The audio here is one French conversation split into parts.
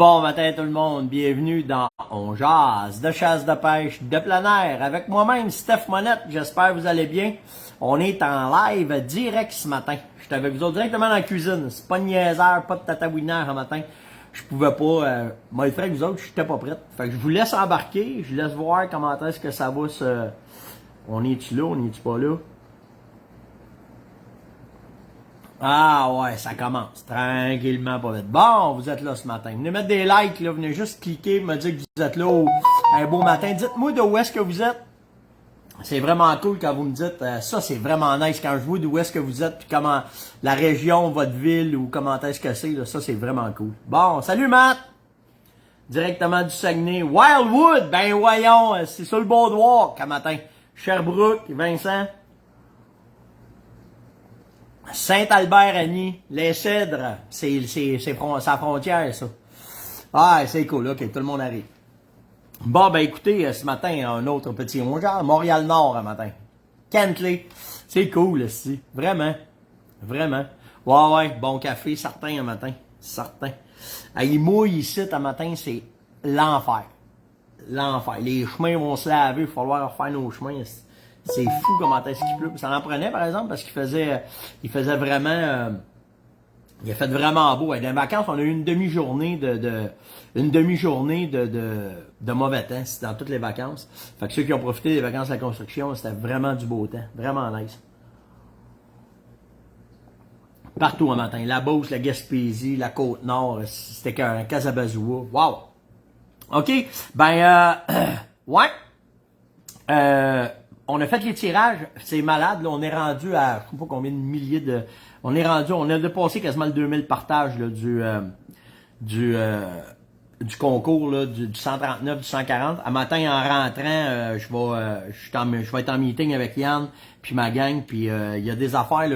Bon matin tout le monde, bienvenue dans On jase de chasse de pêche de plein air avec moi-même Steph Monette, j'espère que vous allez bien. On est en live direct ce matin, je suis avec vous autres directement dans la cuisine, c'est pas de niaiseur, pas de tatouineur ce matin. Je pouvais pas, moi le frère avec vous autres, j'étais pas prête. Fait que je vous laisse embarquer, je laisse voir comment est-ce que ça va se... On est-tu là, on est-tu pas là? Ah ouais, ça commence tranquillement pas vite. Bon, vous êtes là ce matin. Venez mettre des likes, là, venez juste cliquer, me dire que vous êtes là un beau matin. Dites-moi d'où est-ce que vous êtes. C'est vraiment cool quand vous me dites ça, c'est vraiment nice quand je vois d'où est-ce que vous êtes, puis comment la région, votre ville, ou comment est-ce que c'est, là, ça c'est vraiment cool. Bon, salut Matt! Directement du Saguenay. Wildwood, ben voyons, c'est sur le Boardwalk, à matin. Sherbrooke, Vincent. Saint-Albert-Annie, les Cèdres, c'est sa frontière, ça. Ah, c'est cool, ok, tout le monde arrive. Bon, ben écoutez, ce matin, un autre petit genre Montréal-Nord, un matin. Kentley, c'est cool, ici. Vraiment, vraiment. Ouais, bon café, certain, un matin. Certain. Il mouille ici, un matin, c'est l'enfer. L'enfer. Les chemins vont se laver, il va falloir refaire nos chemins. C'est fou comment est-ce qu'il pleut. Ça en prenait, par exemple, parce qu'il faisait vraiment, il a fait vraiment beau. Dans les vacances, on a eu une demi-journée de mauvais temps. C'était dans toutes les vacances. Fait que ceux qui ont profité des vacances de la construction, c'était vraiment du beau temps. Vraiment nice. Partout un matin. La Beauce, la Gaspésie, la Côte-Nord, c'était qu'un Casabazoua. Wow! OK. Ben, ouais. On a fait les tirages, c'est malade, là, on est rendu à, je sais pas combien de milliers de... On a dépassé quasiment le 2000 partages là, du concours là, du 139, du 140. À matin, en rentrant, je vais être en meeting avec Yann puis ma gang, puis il y a des affaires là,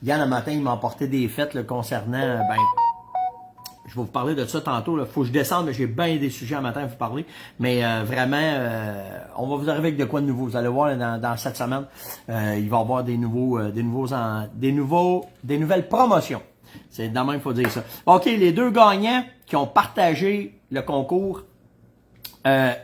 Yann, à matin, il m'a apporté des fêtes là, concernant, je vais vous parler de ça tantôt. Il faut que je descende, mais j'ai bien des sujets à matin à vous parler. Mais vraiment, on va vous arriver avec de quoi de nouveau. Vous allez voir dans cette semaine, il va y avoir des nouvelles promotions. C'est dans même, il faut dire ça. OK, les deux gagnants qui ont partagé le concours.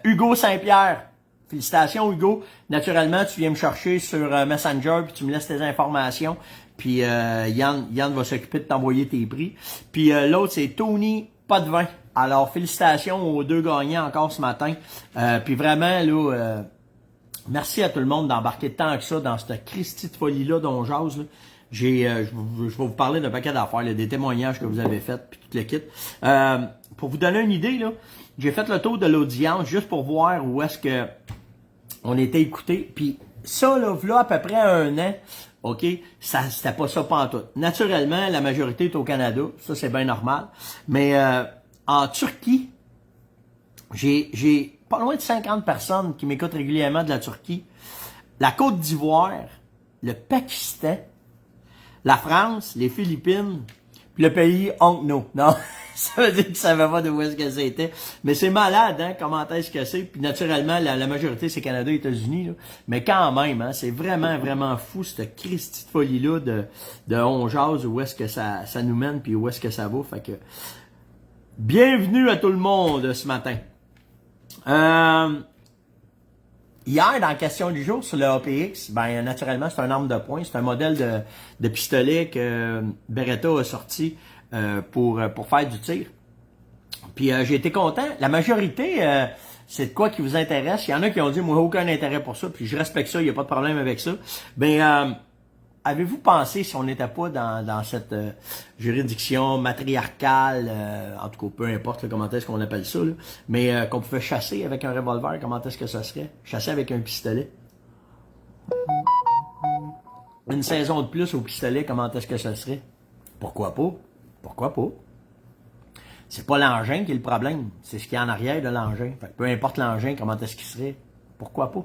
Hugo Saint-Pierre. Félicitations, Hugo. Naturellement, tu viens me chercher sur Messenger, puis tu me laisses tes informations. Puis Yann va s'occuper de t'envoyer tes prix. Puis l'autre, c'est Tony Potvin. Alors, félicitations aux deux gagnants encore ce matin. Puis vraiment, là, merci à tout le monde d'embarquer tant que ça dans cette Christie de folie-là dont on jase. Là. Je vais vous parler d'un paquet d'affaires, des témoignages que vous avez faits, puis tout le kit. Pour vous donner une idée, là, j'ai fait le tour de l'audience juste pour voir où est-ce que on était écouté. Puis ça, là à peu près un an, OK, c'était pas ça pantoute. Naturellement, la majorité est au Canada, ça c'est bien normal. Mais en Turquie, j'ai pas loin de 50 personnes qui m'écoutent régulièrement de la Turquie. La Côte d'Ivoire, le Pakistan, la France, les Philippines, puis le pays Onkno. Non, ça veut dire que ça ne savait pas d'où est-ce que c'était. Mais c'est malade, hein, comment est-ce que c'est. Puis naturellement, la majorité, c'est Canada et États-Unis. Là. Mais quand même, hein, c'est vraiment, vraiment fou, cette Christie de folie-là de On jase, où est-ce que ça nous mène, puis où est-ce que ça va. Fait que, bienvenue à tout le monde ce matin. Hier, dans la question du jour sur le APX, ben naturellement, c'est un arme de poing. C'est un modèle de pistolet que Beretta a sorti pour faire du tir. Puis j'ai été content. La majorité, c'est de quoi qui vous intéresse. Il y en a qui ont dit, moi, aucun intérêt pour ça. Puis je respecte ça, il n'y a pas de problème avec ça. Ben, avez-vous pensé, si on n'était pas dans cette juridiction matriarcale, en tout cas, peu importe là, comment est-ce qu'on appelle ça, là, mais qu'on pouvait chasser avec un revolver, comment est-ce que ça serait? Chasser avec un pistolet. Une saison de plus au pistolet, comment est-ce que ça serait? Pourquoi pas? Pourquoi pas? C'est pas l'engin qui est le problème, c'est ce qu'il y a en arrière de l'engin. Fait que peu importe l'engin, comment est-ce qu'il serait? Pourquoi pas?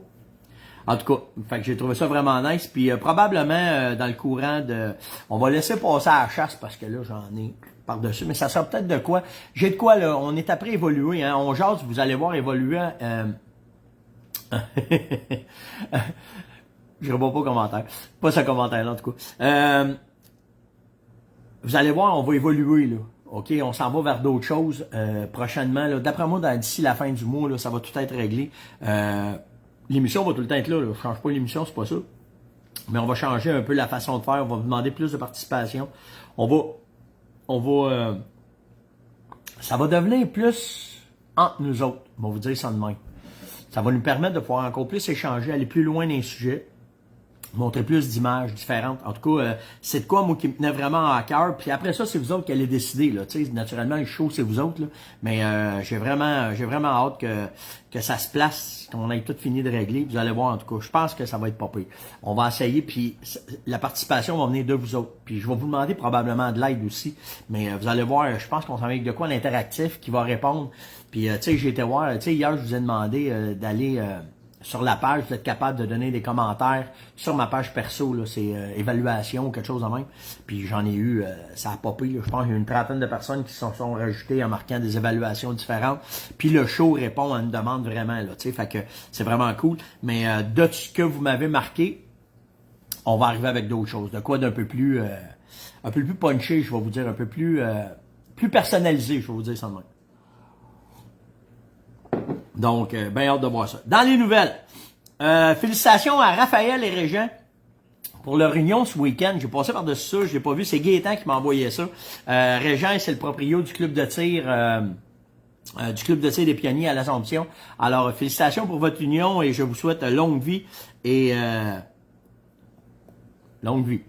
En tout cas, fait que j'ai trouvé ça vraiment nice. Puis probablement dans le courant de... On va laisser passer à la chasse parce que là, j'en ai par-dessus. Mais ça sera peut-être de quoi. J'ai de quoi là. On est après évoluer. Hein. On jase, vous allez voir évoluer. Je réponds pas au commentaire. Pas ce commentaire-là, en tout cas. Vous allez voir, on va évoluer, là. OK, on s'en va vers d'autres choses prochainement. D'après moi, d'ici la fin du mois, là, ça va tout être réglé. L'émission va tout le temps être là. Je change pas l'émission, c'est pas ça. Mais on va changer un peu la façon de faire. On va vous demander plus de participation. Ça va devenir plus entre nous autres. On va vous dire ça de même. Ça va nous permettre de pouvoir encore plus échanger, aller plus loin dans les sujets, montrer plus d'images différentes. En tout cas, c'est de quoi, moi, qui me tenait vraiment à cœur. Puis après ça, c'est vous autres qui allez décider, là. Tu sais, naturellement, le show, c'est vous autres, là. Mais j'ai vraiment hâte que ça se place, qu'on ait tout fini de régler. Vous allez voir, en tout cas, je pense que ça va être pas pire. On va essayer, puis la participation va venir de vous autres. Puis je vais vous demander probablement de l'aide aussi. Mais vous allez voir, je pense qu'on s'en va avec de quoi l'interactif qui va répondre. Puis, tu sais, j'ai été voir, tu sais, hier, je vous ai demandé d'aller... sur la page, vous êtes capable de donner des commentaires sur ma page perso, là, c'est évaluation ou quelque chose de même. Puis j'en ai eu, ça a popé, là, je pense qu'il y a une trentaine de personnes qui se sont rajoutées en marquant des évaluations différentes. Puis le show répond à une demande vraiment, là, tu sais, fait que c'est vraiment cool. Mais de ce que vous m'avez marqué, on va arriver avec d'autres choses. De quoi d'un peu plus punché, je vais vous dire, un peu plus personnalisé, je vais vous dire ça de même. Donc, bien hâte de voir ça. Dans les nouvelles, félicitations à Raphaël et Régent pour leur réunion ce week-end. J'ai passé par-dessus ça, je l'ai pas vu. C'est Gaétan qui m'a envoyé ça. Régent, c'est le proprio du club de tir des Pionniers à l'Assomption. Alors, félicitations pour votre union et je vous souhaite longue vie et longue vie.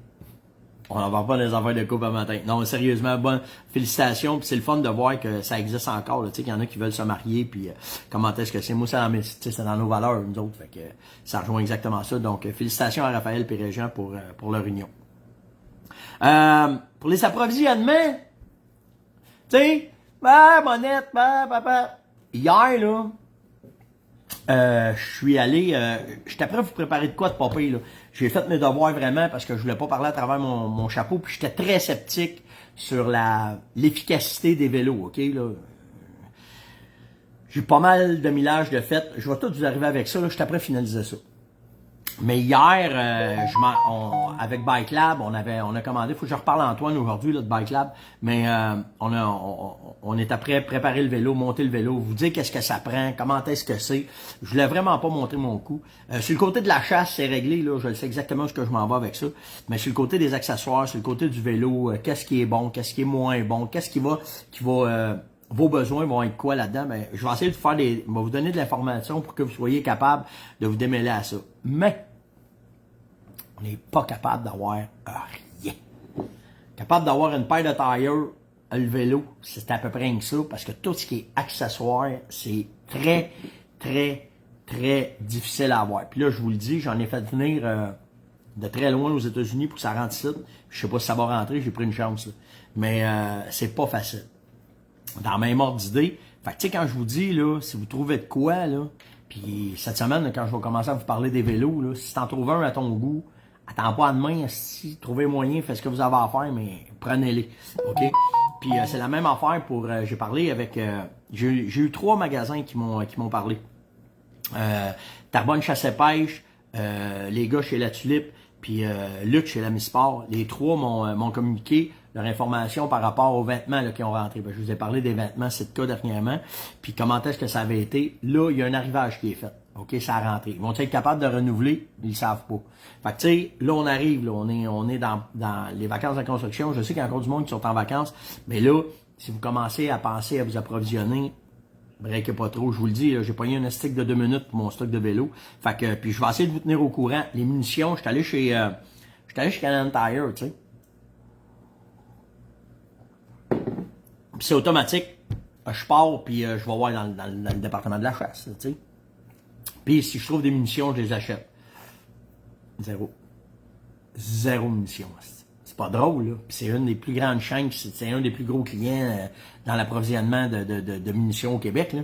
On n'en va pas des affaires de couple à matin. Non, sérieusement, bonne félicitations. Puis c'est le fun de voir que ça existe encore. Tu sais, qu'il y en a qui veulent se marier. Puis comment est-ce que c'est? Moi, c'est dans nos valeurs, nous autres. Fait que ça rejoint exactement ça. Donc, félicitations à Raphaël et Régent pour leur union. Pour les approvisionnements, tu sais, monette, papa. Hier, là, je suis allé, j'étais prêt à vous préparer de quoi de pas pire, là. J'ai fait mes devoirs vraiment parce que je voulais pas parler à travers mon chapeau, puis j'étais très sceptique sur l'efficacité des vélos, ok, là. J'ai pas mal de millages de fait. Je vais tout vous arriver avec ça, là. J'étais prêt à finaliser ça. Mais hier, avec Bike Lab, on a commandé, faut que je reparle à Antoine aujourd'hui là, de Bike Lab, mais on est après préparer le vélo, monter le vélo, vous dire qu'est-ce que ça prend, comment est-ce que c'est. Je voulais vraiment pas montrer mon coup. Sur le côté de la chasse, c'est réglé, là, je sais exactement ce que je m'en vais avec ça. Mais sur le côté des accessoires, sur le côté du vélo, qu'est-ce qui est bon, qu'est-ce qui est moins bon, qu'est-ce qui va vos besoins vont être quoi là-dedans? Ben, je vais essayer de faire je vais vous donner de l'information pour que vous soyez capable de vous démêler à ça. Mais, on n'est pas capable d'avoir rien. Capable d'avoir une paire de tailleurs, le vélo, c'est à peu près que ça, parce que tout ce qui est accessoire, c'est très, très, très difficile à avoir. Puis là, je vous le dis, j'en ai fait venir de très loin aux États-Unis pour que ça rentre ici. Je sais pas si ça va rentrer, j'ai pris une chance. Là. Mais c'est pas facile. Dans la même ordre d'idée, fait que tu sais, quand je vous dis, là, si vous trouvez de quoi, là, puis cette semaine, là, quand je vais commencer à vous parler des vélos, là, si t'en trouves un à ton goût, attends pas à demain, si trouvez moyen, faites ce que vous avez à faire, mais prenez-les, ok? Puis c'est la même affaire pour, j'ai parlé avec, j'ai eu 3 magasins qui m'ont parlé. Tarbonne Chasse et Pêche, les gars chez La Tulipe, puis Luc chez la Misport. Les 3 m'ont communiqué leur information par rapport aux vêtements là, qui ont rentré. Ben, je vous ai parlé des vêtements, c'est le cas dernièrement. Puis comment est-ce que ça avait été? Là, il y a un arrivage qui est fait. OK, ça a rentré. Ils vont être capables de renouveler? Ils le savent pas. Fait que tu sais, là, on arrive, là, on est dans les vacances de construction. Je sais qu'il y a encore du monde qui sont en vacances. Mais là, si vous commencez à penser à vous approvisionner, breakez pas trop, je vous le dis, j'ai pogné un stick de 2 minutes pour mon stock de vélo. Fait que, puis je vais essayer de vous tenir au courant. Les munitions, je suis allé chez Canadian Tire, tu sais. Puis c'est automatique. Je pars, puis je vais voir dans le département de la chasse, tu sais. Puis si je trouve des munitions, je les achète. Zéro munitions. C'est pas drôle, là. Puis c'est une des plus grandes chaînes, c'est un des plus gros clients dans l'approvisionnement de munitions au Québec, là.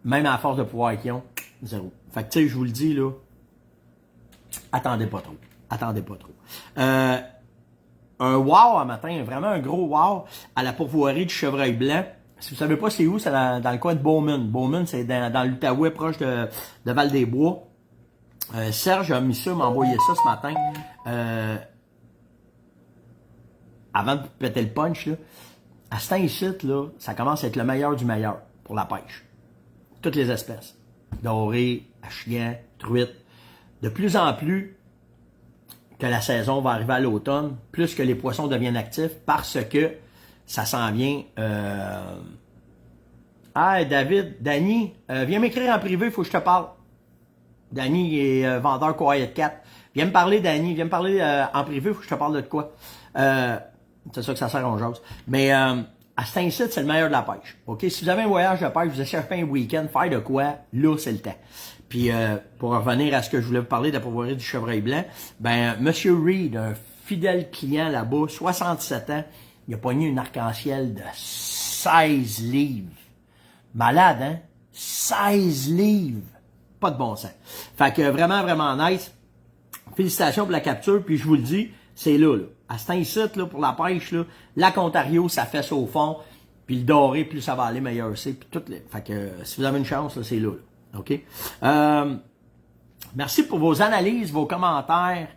Même à force de pouvoir qu'ils ont, zéro. Fait que tu sais, je vous le dis, là, attendez pas trop. Attendez pas trop. Un wow un matin, vraiment un gros wow à la pourvoirie du Chevreuil Blanc. Si vous savez pas c'est où, c'est dans le coin de Bowman. Bowman, c'est dans l'Outaouais, proche de Val-des-Bois. Serge a mis ça, m'a envoyé ça ce matin. Avant de péter le punch, là. à ce temps-ci, là, ça commence à être le meilleur du meilleur pour la pêche. Toutes les espèces. Doré, achigan, truite. De plus en plus que la saison va arriver à l'automne, plus que les poissons deviennent actifs parce que ça s'en vient. Ah, David, Danny, viens m'écrire en privé, il faut que je te parle. Danny est vendeur Quiet Cat. Viens me parler, Danny, viens me parler en privé, il faut que je te parle de quoi. C'est ça que ça sert, on jase. Mais à cet incite, c'est le meilleur de la pêche. OK? Si vous avez un voyage de pêche, vous échappez un week-end, faire de quoi, là, c'est le temps. Puis, pour revenir à ce que je voulais vous parler de la pourvoirie du chevreuil blanc, ben, Monsieur Reed, un fidèle client là-bas, 67 ans, il a pogné une arc-en-ciel de 16 livres. Malade, hein? 16 livres! Pas de bon sens. Fait que vraiment, vraiment nice. Félicitations pour la capture, puis je vous le dis, c'est là. À cet incite, là, pour la pêche, là, lac Ontario, ça fait ça au fond, puis le doré, plus ça va aller, meilleur c'est. Puis toutes les... Fait que si vous avez une chance, là, c'est là. OK? Merci pour vos analyses, vos commentaires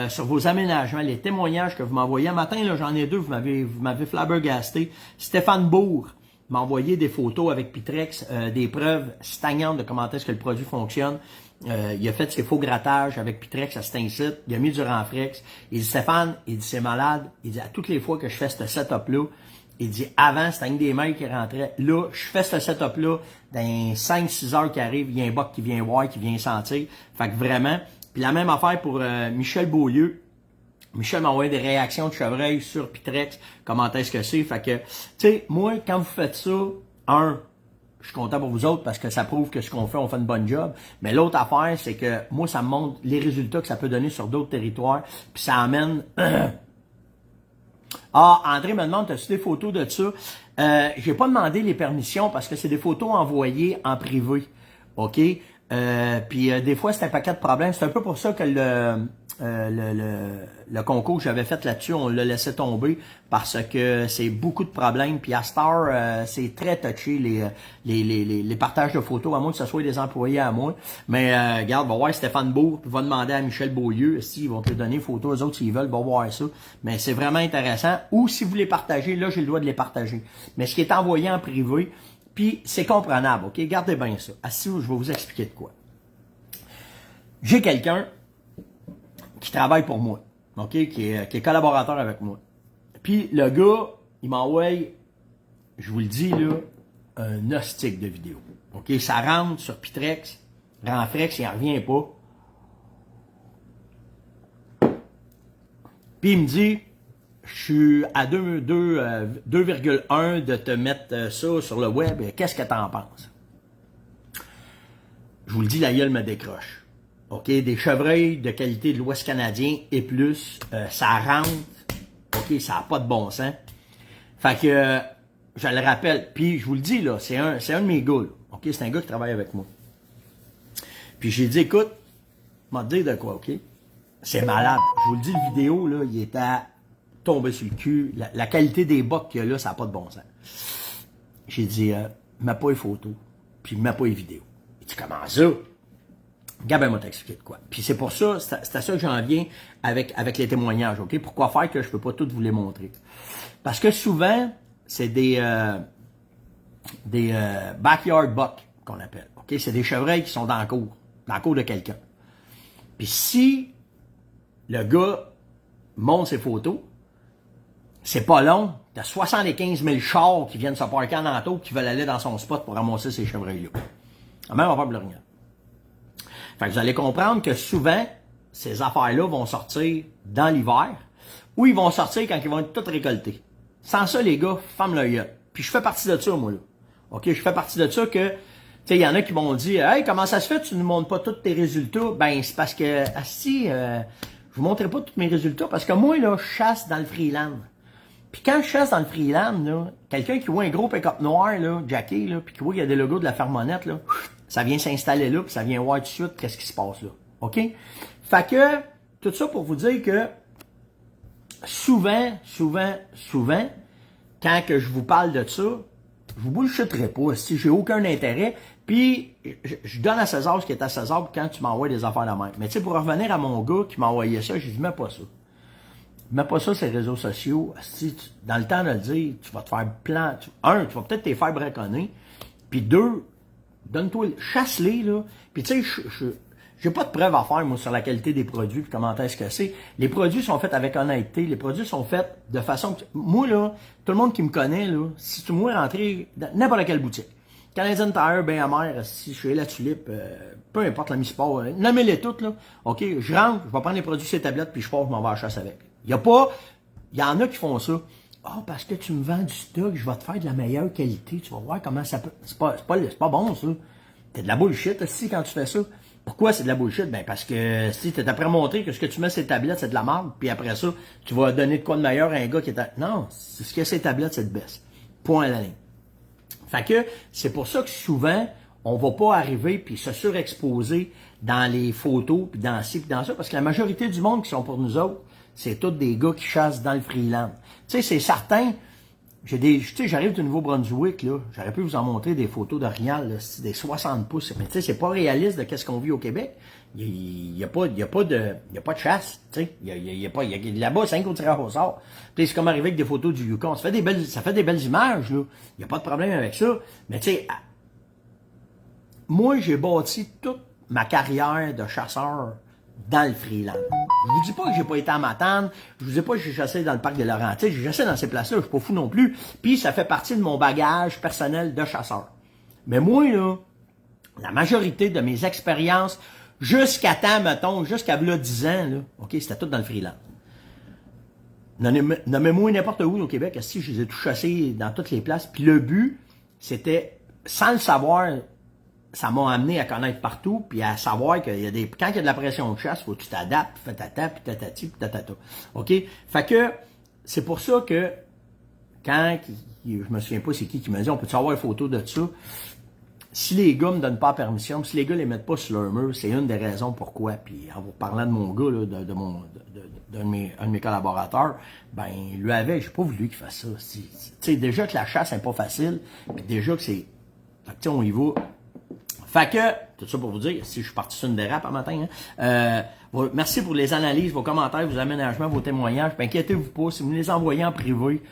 sur vos aménagements, les témoignages que vous m'envoyez. Un matin, là, j'en ai deux, vous m'avez flabbergasté. Stéphane Bourg m'a envoyé des photos avec Pitrex, des preuves stagnantes de comment est-ce que le produit fonctionne. Il a fait ses faux grattages avec Pitrex à cet incite. Il a mis du Renfrex. Il dit, Stéphane, il dit, c'est malade. Il dit, à toutes les fois que je fais ce setup-là, il dit, avant, c'était un des mails qui rentrait. Là, je fais ce setup-là, dans 5-6 heures qui arrivent, il y a un boc qui vient voir, qui vient sentir. Fait que vraiment. Puis la même affaire pour Michel Beaulieu. Michel m'a envoyé des réactions de chevreuil sur Pitrex. Comment est-ce que c'est? Fait que, tu sais, moi, quand vous faites ça, je suis content pour vous autres parce que ça prouve que ce qu'on fait, on fait une bonne job. Mais l'autre affaire, c'est que moi, ça me montre les résultats que ça peut donner sur d'autres territoires. Puis ça amène... Ah, André me demande, as-tu des photos de ça? J'ai pas demandé les permissions parce que c'est des photos envoyées en privé. OK? Puis des fois, c'est un paquet de problèmes. C'est un peu pour ça que le concours que j'avais fait là-dessus, on l'a laissé tomber parce que c'est beaucoup de problèmes. Puis à Star, c'est très touché les partages de photos, à moins que ce soit des employés à moi. Mais regarde, va voir Stéphane Bourg, puis va demander à Michel Beaulieu s'ils vont te donner les photos, eux autres s'ils veulent, va voir ça. Mais c'est vraiment intéressant. Ou si vous les partagez, là j'ai le droit de les partager. Mais ce qui est envoyé en privé, puis c'est comprenable, OK? Gardez bien ça. Assis, je vais vous expliquer de quoi. J'ai quelqu'un qui travaille pour moi, OK? Qui est collaborateur avec moi. Puis le gars, il m'envoie, je vous le dis là, un hostique de vidéo. OK? Ça rentre sur Pitrex, Renfrex, il n'en revient pas. Puis il me dit, je suis à 2,1 de te mettre ça sur le web. Qu'est-ce que tu en penses? Je vous le dis, la gueule me décroche. OK? Des chevreuils de qualité de l'Ouest canadien et plus, ça rentre. OK? Ça n'a pas de bon sens. Fait que, je le rappelle. Puis, je vous le dis, là, c'est un de mes gars, là. OK? C'est un gars qui travaille avec moi. Puis, j'ai dit, écoute, je vais te dire de quoi, OK? C'est malade. Je vous le dis, le vidéo, là, il est à tomber sur le cul. La qualité des bocs qu'il y a là, ça n'a pas de bon sens. J'ai dit, mets pas les photos, puis mets pas les vidéos. Il dit, comment ça? Gabin m'a t'expliqué de quoi. Puis c'est pour ça, c'est à ça que j'en viens avec les témoignages, OK? Pourquoi faire que je peux pas tout vous les montrer? Parce que souvent, c'est des backyard bucks qu'on appelle, OK? C'est des chevreuils qui sont dans la cour de quelqu'un. Puis si le gars monte ses photos, c'est pas long, t'as 75 000 chars qui viennent se parker en entour qui veulent aller dans son spot pour ramasser ces chevreuils-là. Même affaire pour le rien. Fait que vous allez comprendre que souvent, ces affaires-là vont sortir dans l'hiver ou ils vont sortir quand ils vont être toutes récoltés. Sans ça, les gars, ferme le gueule. Puis je fais partie de ça, moi, là. OK, je fais partie de ça que, tu sais, il y en a qui m'ont dit, hey, comment ça se fait, tu ne nous montres pas tous tes résultats? Ben, c'est parce que, je vous montrerai pas tous mes résultats parce que moi, là, je chasse dans le freeland. Puis quand je chasse dans le freeland, là, quelqu'un qui voit un gros pick-up noir, là, jacké, là, puis qui voit qu'il y a des logos de la Fermonnette, là, ça vient s'installer là, puis ça vient voir tout de suite qu'est-ce qui se passe là. OK? Fait que, tout ça pour vous dire que souvent, quand que je vous parle de ça, je vous bullshitterai pas, si j'ai aucun intérêt, puis je donne à César ce qui est à César quand tu m'envoies des affaires de même. Mais tu sais, pour revenir à mon gars qui m'a envoyé ça, je dis, mets pas ça. mets pas ça sur les réseaux sociaux. Si dans le temps de le dire, tu vas te faire plan. Un, tu vas peut-être te faire braconner. Puis deux, donne-toi, chasse-les, là. Puis tu sais, j'ai pas de preuve à faire, moi, sur la qualité des produits puis comment est-ce que c'est. Les produits sont faits avec honnêteté. Les produits sont faits de façon que... Moi, là, tout le monde qui me connaît, là, si tu me vois rentrer dans n'importe quelle boutique, Canadian Tire, ben amer, si je suis la tulipe, peu importe la mi-sport, nommez-les toutes, là. OK, je rentre, je vais prendre les produits sur les tablettes puis je pars, je m'en vais à la chasse avec. Il y en a qui font ça. Ah, parce que tu me vends du stock, je vais te faire de la meilleure qualité, tu vas voir comment ça peut... C'est pas bon, ça. T'es de la bullshit, aussi, quand tu fais ça. Pourquoi c'est de la bullshit? Ben, parce que, si t'es après montré que ce que tu mets sur les tablettes, c'est de la merde, puis après ça, tu vas donner de quoi de meilleur à un gars qui est Non, c'est ce que c'est tablettes, c'est de baisse. Point à la ligne. Fait que, c'est pour ça que souvent, on va pas arriver puis se surexposer dans les photos, puis dans ci, puis dans ça, parce que la majorité du monde qui sont pour nous autres, c'est tous des gars qui chassent dans le freeland. Tu sais, c'est certain, j'arrive du Nouveau-Brunswick, là, j'aurais pu vous en montrer des photos d'Orignal, là, des 60 pouces, mais tu sais, c'est pas réaliste de qu'est-ce qu'on vit au Québec. Il y a pas de chasse, tu sais. Là-bas, c'est un coup de tirage au sort. C'est comme arriver avec des photos du Yukon. Ça fait des belles images, là. Il n'y a pas de problème avec ça. Mais tu sais, moi, j'ai bâti toute ma carrière de chasseur dans le freeland. Je vous dis pas que j'ai pas été à Matane, je vous dis pas que j'ai chassé dans le parc de Laurentides, j'ai chassé dans ces places-là, je suis pas fou non plus. Puis ça fait partie de mon bagage personnel de chasseur. Mais moi, là, la majorité de mes expériences, jusqu'à temps, mettons, jusqu'à là 10 ans, là, OK, c'était tout dans le freeland. Nommez-moi n'importe où au Québec, si je les ai tous chassés dans toutes les places. Puis le but, c'était, sans le savoir, ça m'a amené à connaître partout, puis à savoir que quand il y a de la pression de chasse, faut que tu t'adaptes, puis fatata, puis tatati, puis tatata. OK? Fait que, c'est pour ça que, quand, je me souviens pas c'est qui me dit, on peut-tu avoir une photo de ça? Si les gars me donnent pas la permission, si les gars les mettent pas sur leur mur, c'est une des raisons pourquoi. Puis en vous parlant de mon gars, là, d'un de mes collaborateurs, ben, il lui avait, j'ai pas voulu qu'il fasse ça. Tu sais, déjà que la chasse n'est pas facile, puis déjà que c'est... Fait que, on y va. Fait que, tout ça pour vous dire, si je suis parti sur une dérape un matin, merci pour les analyses, vos commentaires, vos aménagements, vos témoignages. Ben, inquiétez-vous pas, si vous me les envoyez en privé,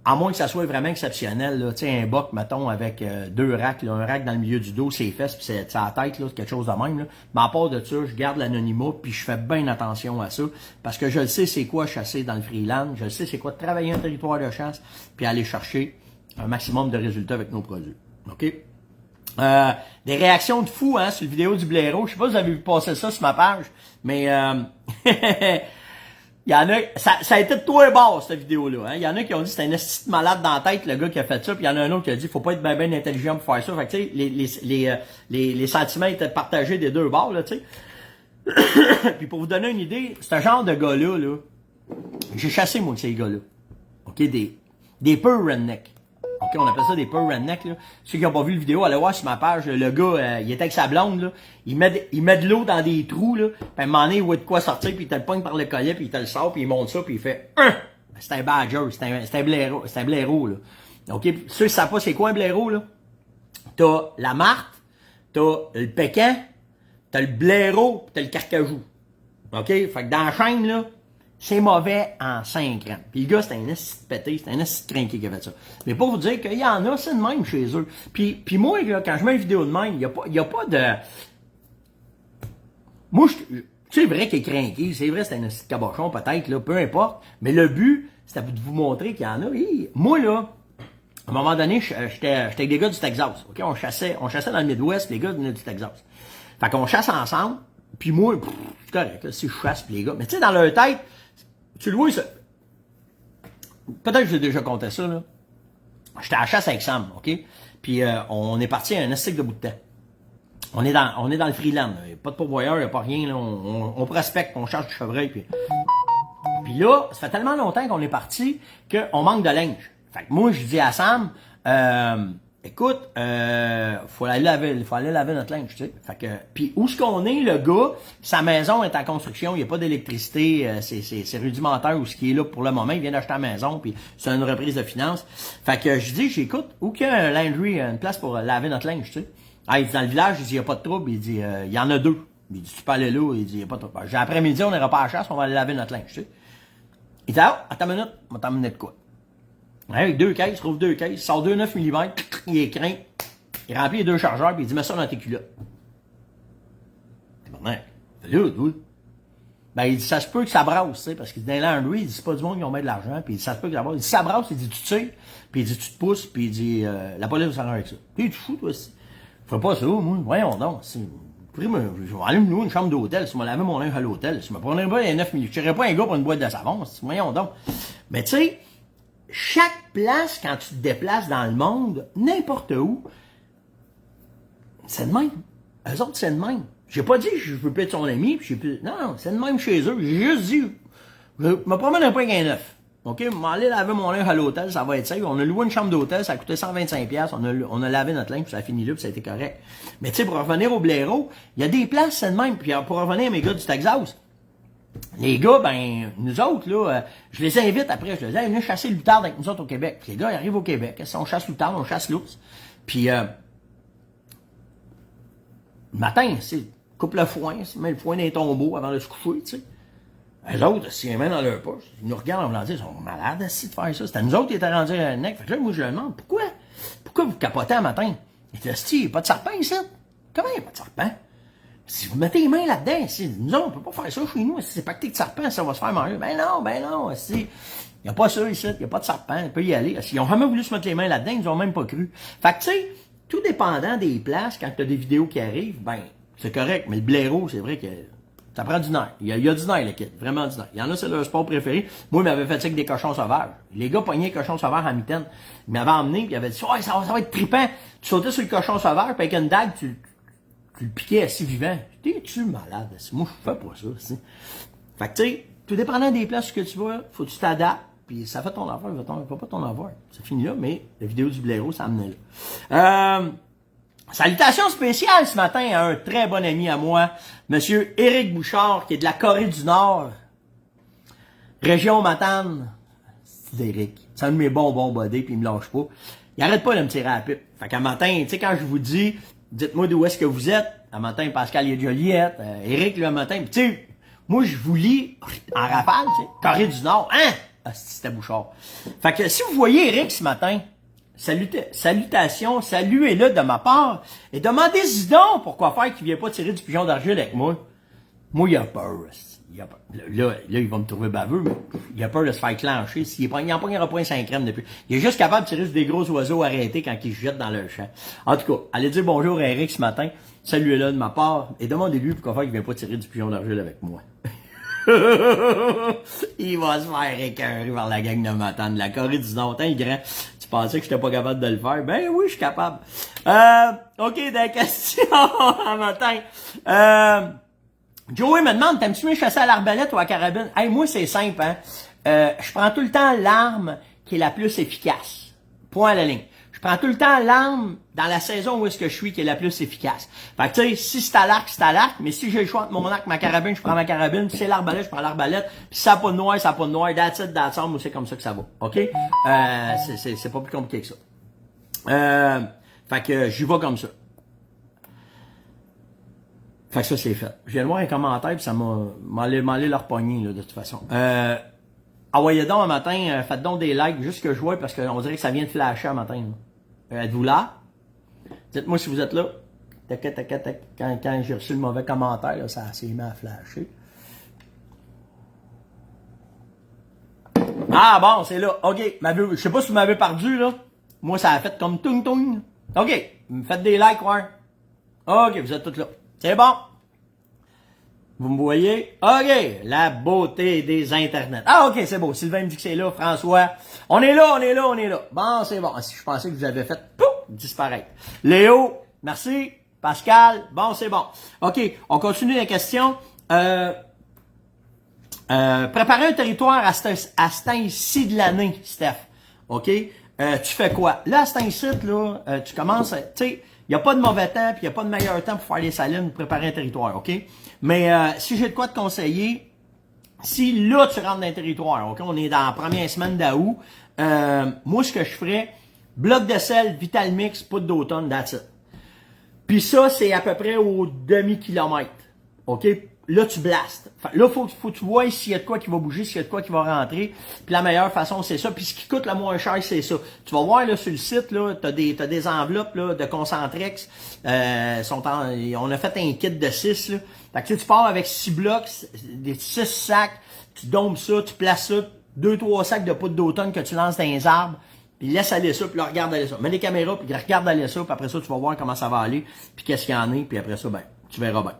à moins que ça soit vraiment exceptionnel, là, tu sais, un boc, mettons, avec 2 racks, là, un rack dans le milieu du dos, ses fesses, puis c'est à la tête, là, quelque chose de même, là. Mais à part de ça, je garde l'anonymat, puis je fais bien attention à ça, parce que je le sais c'est quoi chasser dans le freeland, je le sais c'est quoi travailler un territoire de chasse, puis aller chercher un maximum de résultats avec nos produits. OK? Des réactions de fous, hein, sur la vidéo du blaireau. Je sais pas si vous avez vu passer ça sur ma page, mais il y en a, ça a été de tous les bords, cette vidéo-là. Hein. Il y en a qui ont dit que c'était un esti de malade dans la tête, le gars qui a fait ça, puis il y en a un autre qui a dit faut pas être bien intelligent pour faire ça. Fait que tu sais, les sentiments étaient partagés des deux bords, là, tu sais. Puis pour vous donner une idée, ce genre de gars-là, là, j'ai chassé moi de ces gars-là. OK, des purs rednecks. OK, on appelle ça des purs rednecks, là. Ceux qui n'ont pas vu la vidéo, allez voir sur ma page, le gars, il était avec sa blonde, là. Il met de l'eau dans des trous, là. Puis à un moment donné, il voit de quoi sortir, puis il te le pogne par le collet, puis il te le sort, puis il monte ça, puis il fait c'est un badger, c'est un blaireau, là. OK, ceux qui savent pas c'est quoi un blaireau, là? T'as la martre, t'as le pécan, t'as le blaireau, pis t'as le carcajou. OK? Fait que dans la chaîne, là, c'est mauvais en 5 ans. Puis le gars, c'était un esti de pété, c'était un esti de crinqué qui a fait ça. Mais pour vous dire qu'il y en a, c'est de même chez eux. Puis moi, là, quand je mets une vidéo de même, il y a pas de... Moi, c'est vrai qu'il est crinqué, c'est vrai c'est un esti de cabochon peut-être, là, peu importe. Mais le but, c'était de vous montrer qu'il y en a. Et moi, là, à un moment donné, j'étais avec des gars du Texas. OK? On chassait dans le Midwest, les gars venaient du Texas. Fait qu'on chasse ensemble, puis moi, c'est correct, là, si je chasse, puis les gars. Mais tu sais, dans leur tête, tu le vois, ça. Peut-être que j'ai déjà compté ça, là. J'étais à la chasse avec Sam, OK? Puis on est parti à un estique de bout de temps. On est dans le freeland, là. Il n'y a pas de pourvoyeur, il n'y a pas rien, là. On prospecte, on cherche du chevreuil, puis là, ça fait tellement longtemps qu'on est parti qu'on manque de linge. Fait que moi, je dis à Sam, écoute, faut aller laver notre linge, tu sais. Fait que, puis où est-ce qu'on est, le gars, sa maison est en construction, il n'y a pas d'électricité, c'est rudimentaire ou ce qui est là pour le moment, il vient d'acheter la maison, puis c'est une reprise de finances. Fait que je dis, j'écoute, où qu'il y a un laundry, une place pour laver notre linge, tu sais. Ah, il dit, dans le village, il dit, il n'y a pas de trouble, il dit, il y en a 2. Il dit, tu peux aller là, il dit, il n'y a pas de trouble. J'ai après-midi, on n'ira pas à la chasse, on va aller laver notre linge, tu sais. Il dit, ah, attends une minute, on va t'emmener de quoi? Avec 2 caisses, il trouve 2 caisses, il sort 2 9 mm, il écraint, il remplit les 2 chargeurs, puis il dit, mets ça dans tes culottes. Là, oui. Ben, il dit, ça se peut que ça brasse, tu sais, parce que dans l'Android, il dit, c'est pas du monde qui ont mis de l'argent, puis il dit, ça se peut que ça brasse. Il dit, ça brasse, il dit, tu tires, puis il dit, tu te pousses, puis il dit, la police va s'en avec ça. Puis il te fous, toi aussi. Je ferais pas ça, moi, voyons donc. Je vais aller me louer une chambre d'hôtel, si je me lavais mon linge à l'hôtel, si je me prenais pas les 9 minutes, je tirerais pas un gars pour une boîte de savon, voyons donc. Mais tu sais, chaque place, quand tu te déplaces dans le monde, n'importe où, c'est de même. Eux autres, c'est de même. J'ai pas dit que je veux pas être son ami, puis non, c'est de même chez eux. J'ai juste dit, je me promène un peu avec un neuf. OK, je vais aller laver mon linge à l'hôtel, ça va être safe. On a loué une chambre d'hôtel, ça a coûté 125$. On a lavé notre linge, puis ça a fini là, puis ça a été correct. Mais tu sais, pour revenir au blaireau, il y a des places, c'est de même. Puis pour revenir à mes gars du Texas, les gars, ben, nous autres, là, je les invite après, je les dis, hey, venez chasser l'outarde avec nous autres au Québec. Puis les gars, ils arrivent au Québec. Si on chasse l'outarde, on chasse l'ours. Puis, le matin, c'est coupe le foin, met le foin dans les tombeaux avant de se coucher, tu sais. Les autres, s'ils les mettent dans leur poche, ils nous regardent en voulant dire, ils sont malades assis de faire ça. C'était nous autres qui étaient rendus à un nec. Fait que là, moi, je leur demande, pourquoi vous capotez un matin? Il dit, il n'y a pas de serpent ici. Comment il n'y a pas de serpent? Si vous mettez les mains là-dedans, nous autres, on peut pas faire ça chez nous. Si c'est pacté de serpent, ça va se faire manger. Ben non, si. Il n'y a pas ça ici, il n'y a pas de serpent, on peut y aller. S'ils ont jamais voulu se mettre les mains là-dedans, ils nous ont même pas cru. Fait que tu sais, tout dépendant des places, quand tu as des vidéos qui arrivent, ben, c'est correct, mais le blaireau, c'est vrai que ça prend du nerf. Il y a du nerf, le kid. Vraiment du nerf. Il y en a, c'est leur sport préféré. Moi, il m'avait fait ça avec des cochons sauvages. Les gars pognaient les cochons sauvages à mitaine. Ils m'avaient emmené, puis ils avaient dit, ouais, ça va être trippant. Tu sautais sur le cochon sauvage, puis avec une dague, tu le piquais assis vivant. T'es-tu malade? Moi, je fais pas ça, aussi. Fait que, tu sais, tout dépendant des places que tu vas, faut que tu t'adaptes, puis ça fait ton affaire, il va pas ton affaire. C'est fini là, mais la vidéo du blaireau, ça amenait là. Salutations spéciales ce matin à un très bon ami à moi, Monsieur Éric Bouchard, qui est de la Corée du Nord, région Matane. C'est Éric. C'est un de mes bons bodés, puis il me lâche pas. Il arrête pas de me tirer à la pipe. Fait qu'à matin, tu sais, quand je vous dis, dites-moi d'où est-ce que vous êtes, à matin, Pascal et Joliette, Éric le matin, puis tu sais, moi je vous lis en rafale, tu sais, Corée du Nord, hein? Ah, c'était Bouchard. Fait que si vous voyez Éric ce matin, salutations, saluez-le de ma part, et demandez-y donc pourquoi faire qu'il vient pas tirer du pigeon d'argile avec moi. Moi, il a peur. Là, il va me trouver baveux, mais il a peur de se faire clencher. Il n'en pognera pas un 5 crème depuis. Il est juste capable de tirer sur des gros oiseaux arrêtés quand ils se jettent dans leur champ. En tout cas, allez dire bonjour à Eric ce matin. Saluez-le de ma part. Et demandez-lui pourquoi faire qu'il vient pas tirer du pigeon d'argile avec moi. Il va se faire écœurer par la gang de Matane de la Corée du Nord. Il grand. Tu pensais que j'étais pas capable de le faire? Ben oui, je suis capable. OK, des questions en matin. Joey me demande, t'aimes-tu mieux chasser à l'arbalète ou à la carabine? Hey, moi, c'est simple, hein. Je prends tout le temps l'arme qui est la plus efficace. Point à la ligne. Je prends tout le temps l'arme dans la saison où est-ce que je suis qui est la plus efficace. Fait que tu sais, si c'est à l'arc, c'est à l'arc, mais si j'ai le choix entre mon arc, ma carabine, je prends ma carabine. Si c'est l'arbalète, je prends l'arbalète. Puis si ça n'a pas de noir, ça n'a pas de noir. That's it, that's all. Moi, c'est comme ça que ça va. OK? C'est pas plus compliqué que ça. Fait que j'y vais comme ça. Fait que ça, c'est fait. Je viens de voir un commentaire, puis ça m'a allé leur pogner, là, de toute façon. Envoyez donc un matin, faites donc des likes, juste que je vois, parce qu'on dirait que ça vient de flasher un matin. Êtes-vous là? Dites-moi si vous êtes là. Tac. Quand j'ai reçu le mauvais commentaire, là, ça s'est mis à flasher. Ah bon, c'est là. OK. Je sais pas si vous m'avez perdu, là. Moi, ça a fait comme toung. OK. Faites des likes, ouais. OK, vous êtes tous là. C'est bon. Vous me voyez? OK. La beauté des internets. Ah, OK, c'est beau. Sylvain me dit que c'est là. François. On est là. Bon, c'est bon. Si je pensais que vous avez fait, pouf, disparaître. Léo, merci. Pascal, bon, c'est bon. OK, on continue la question. Préparer un territoire à ce temps-ci de l'année, Steph. OK? Tu fais quoi? Là, à ce temps-ci, là, tu commences, tu sais, il n'y a pas de mauvais temps, puis il n'y a pas de meilleur temps pour faire les salines ou préparer un territoire, OK? Mais si j'ai de quoi te conseiller, si là, tu rentres dans un territoire, OK? On est dans la première semaine d'août, moi, ce que je ferais, bloc de sel, Vital Mix, poudre d'automne, that's it. Puis ça, c'est à peu près au demi-kilomètre, OK? là, tu blastes. Là, faut que tu vois s'il y a de quoi qui va bouger, s'il y a de quoi qui va rentrer. Puis la meilleure façon, c'est ça. Puis ce qui coûte le moins cher, c'est ça. Tu vas voir, là, sur le site, là, t'as des enveloppes, là, de Concentrex. On a fait un kit de 6, là. Fait que tu pars avec 6 blocs, des 6 sacs, tu dompes ça, tu places ça, 2-3 sacs de poudre d'automne que tu lances dans les arbres. Puis laisse aller ça, puis là, regarde aller ça. Mets les caméras, puis regarde aller ça, puis après ça, tu vas voir comment ça va aller, puis qu'est-ce qu'il y en a, puis après ça, ben, tu verras bien.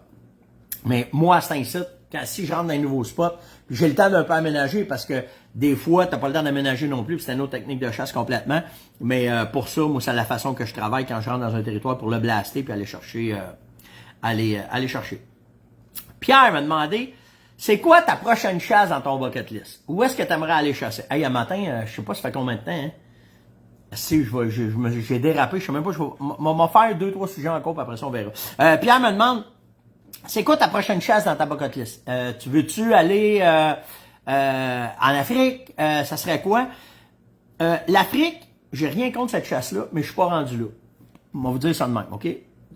Mais moi, c'est un site, si je rentre dans un nouveau spot, j'ai le temps d'un peu aménager, parce que des fois, t'as pas le temps d'aménager non plus, puis c'est une autre technique de chasse complètement. Mais pour ça, moi, c'est la façon que je travaille quand je rentre dans un territoire pour le blaster, puis aller chercher. Aller chercher. Pierre m'a demandé, c'est quoi ta prochaine chasse dans ton bucket list? Où est-ce que tu aimerais aller chasser? Hey, un matin, je sais pas ça fait combien de temps, hein? Si j'ai dérapé, je sais même pas, je vais faire 2-3 sujets encore, puis après ça, on verra. Pierre me demande, c'est quoi ta prochaine chasse dans ta bucket list? Tu veux-tu aller en Afrique? Ça serait quoi? L'Afrique, j'ai rien contre cette chasse-là, mais je suis pas rendu là. On va vous dire ça de même, OK?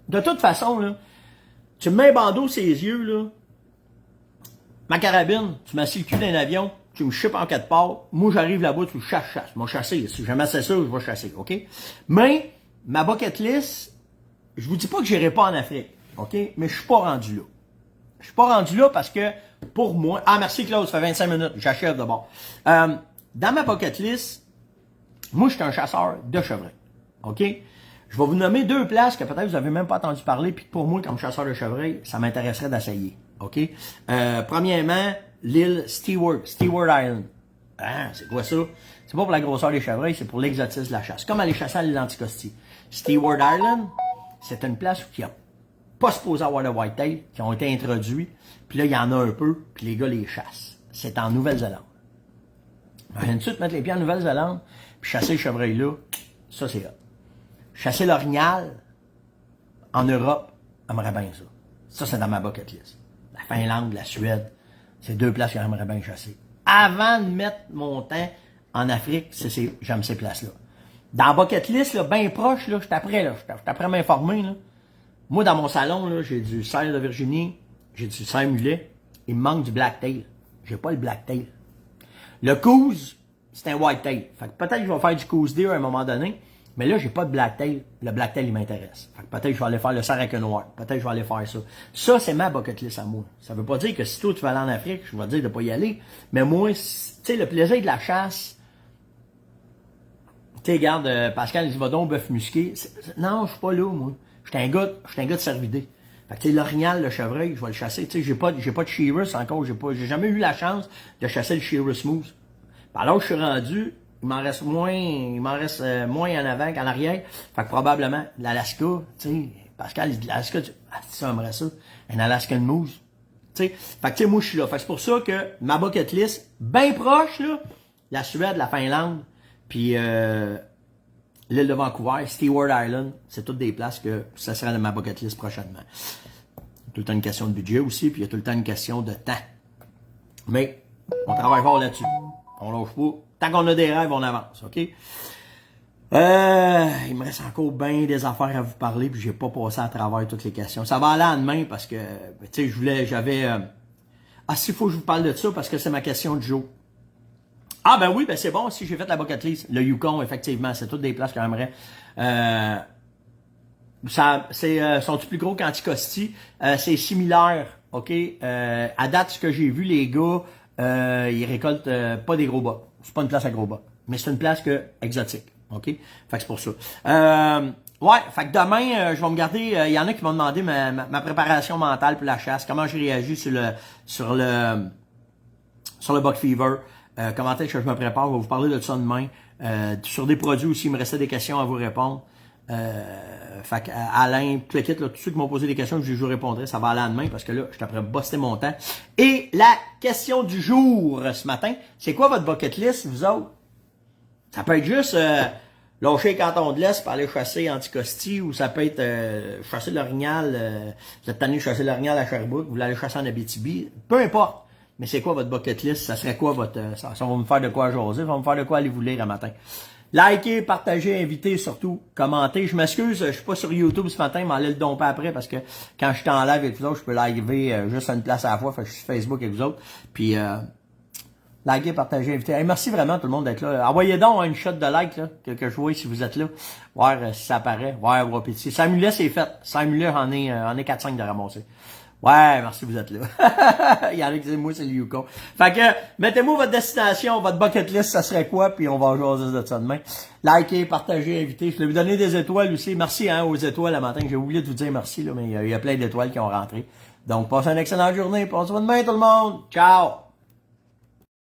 De toute façon, là, tu me mets un bandeau sur les yeux, là, ma carabine, tu m'assieds le cul d'un avion, tu me chippes en 4 parts, moi j'arrive là-bas, tu chasse. Moi chasser, si jamais c'est ça, je vais chasser, OK? Mais, ma bucket list, je vous dis pas que j'irai pas en Afrique, OK? Mais je suis pas rendu là. Je suis pas rendu là parce que, pour moi... Ah, merci Claude, ça fait 25 minutes, j'achève d'abord. Dans ma bucket list, moi je suis un chasseur de chevreuil, OK? Je vais vous nommer 2 places que peut-être vous avez même pas entendu parler, puis pour moi, comme chasseur de chevreuil, ça m'intéresserait d'essayer. OK? Premièrement, l'île Stewart Island. Ah, c'est quoi ça? C'est pas pour la grosseur des chevreuils, c'est pour l'exotisme de la chasse. Comme aller chasser à l'île Anticosti. Stewart Island, c'est une place où il n'y a pas supposé avoir de whitetail, qui ont été introduits, puis là, il y en a un peu, puis les gars les chassent. C'est en Nouvelle-Zélande. Imagine-tu te mettre les pieds en Nouvelle-Zélande, puis chasser le chevreuil là, ça c'est hot. Chasser l'orignal en Europe, j'aimerais bien ça. Ça, c'est dans ma bucket list. La Finlande, la Suède, c'est 2 places que j'aimerais bien chasser. Avant de mettre mon temps en Afrique, j'aime ces places-là. Dans la bucket list, là, bien proche, là, je suis après m'informer. Là. Moi, dans mon salon, là, j'ai du cerf de Virginie, j'ai du cerf mulet, il me manque du blacktail. J'ai pas le blacktail. Le couze, c'est un whitetail. Fait que peut-être que je vais faire du couze deer à un moment donné. Mais là, j'ai pas de blacktail. Le blacktail, il m'intéresse. Fait que peut-être que je vais aller faire le cerf avec un noir. Peut-être que je vais aller faire ça. Ça, c'est ma bucket list à moi. Ça veut pas dire que si toi, tu vas aller en Afrique, je vais te dire de pas y aller. Mais moi, tu sais, le plaisir de la chasse... Tu sais, regarde, Pascal, il dit, va donc bœuf musqué. Non, je suis pas là, moi. Je suis un gars de cervidé. Fait que, tu sais, l'orignal, le chevreuil, je vais le chasser. Tu sais, j'ai pas de Shearus encore. J'ai jamais eu la chance de chasser le Shearus smooth. Alors que je suis rendu... Il m'en reste moins en avant qu'en arrière. Fait que probablement, l'Alaska, tu sais, Pascal, il dit l'Alaska, ça aimerait ça. Un Alaskan Moose. Tu sais, fait que, tu sais, moi, je suis là. Fait que c'est pour ça que ma bucket list, bien proche, là, la Suède, la Finlande, puis l'île de Vancouver, Stewart Island, c'est toutes des places que ça serait dans ma bucket list prochainement. Il y a tout le temps une question de budget aussi, puis il y a tout le temps une question de temps. Mais, on travaille fort là-dessus. On lâche pas. Tant qu'on a des rêves, on avance, OK? Il me reste encore bien des affaires à vous parler, puis j'ai pas passé à travers toutes les questions. Ça va aller à demain parce que, tu sais, j'avais... Ah, s'il faut que je vous parle de ça, parce que c'est ma question du jour. Ah, ben oui, ben c'est bon, si j'ai fait la bucket list. Le Yukon, effectivement, c'est toutes des places que j'aimerais. Sont-ils plus gros qu'Anticosti? C'est similaire, OK? À date, ce que j'ai vu, les gars, ils récoltent pas des gros bas. C'est pas une place à gros bas. Mais c'est une place exotique. OK? Fait que c'est pour ça. Ouais, fait que demain, je vais me garder. Il y en a qui m'ont demandé ma préparation mentale pour la chasse. Comment j'ai réagi sur le buck fever. Comment est-ce que je me prépare. Je vais vous parler de ça demain. Sur des produits aussi, il me restait des questions à vous répondre. Fait que Alain, tout le kit, là, tous ceux qui m'ont posé des questions, je vous répondrai. Ça va aller à demain parce que là, je suis après buster mon temps. Et la question du jour ce matin, c'est quoi votre bucket list, vous autres? Ça peut être juste lâcher les cantons de l'Est pour aller chasser Anticosti, ou ça peut être chasser l'orignal, vous êtes tanné de chasser l'orignal à Sherbrooke, vous voulez aller chasser en Abitibi. Peu importe. Mais c'est quoi votre bucket list? Ça serait quoi votre... Ça va me faire de quoi jaser, ça va me faire de quoi aller vous lire un matin. Likez, partagez, invitez, surtout, commentez. Je m'excuse, je suis pas sur YouTube ce matin, mais allez le domper après parce que quand je suis en live avec vous autres, je peux liver juste à une place à la fois. Fait que je suis sur Facebook avec vous autres. Puis, likez, partagez, invitez. Hey, merci vraiment tout le monde d'être là. Envoyez donc une shot de like, là, que je vois si vous êtes là. Voir si ça apparaît. Ouais, on va péter. 5 mulets, c'est fait. 5 mulets, on est 4-5 de ramasser. Ouais, merci, vous êtes là. Il y en a qui disent, moi, c'est le Yukon. Fait que, mettez-moi votre destination, votre bucket list, ça serait quoi, puis on va jaser de ça demain. Likez, partagez, invitez. Je vais vous donner des étoiles aussi. Merci, aux étoiles, le matin. J'ai oublié de vous dire merci, là, mais il y a plein d'étoiles qui ont rentré. Donc, passez une excellente journée. Passez bonne main, tout le monde. Ciao!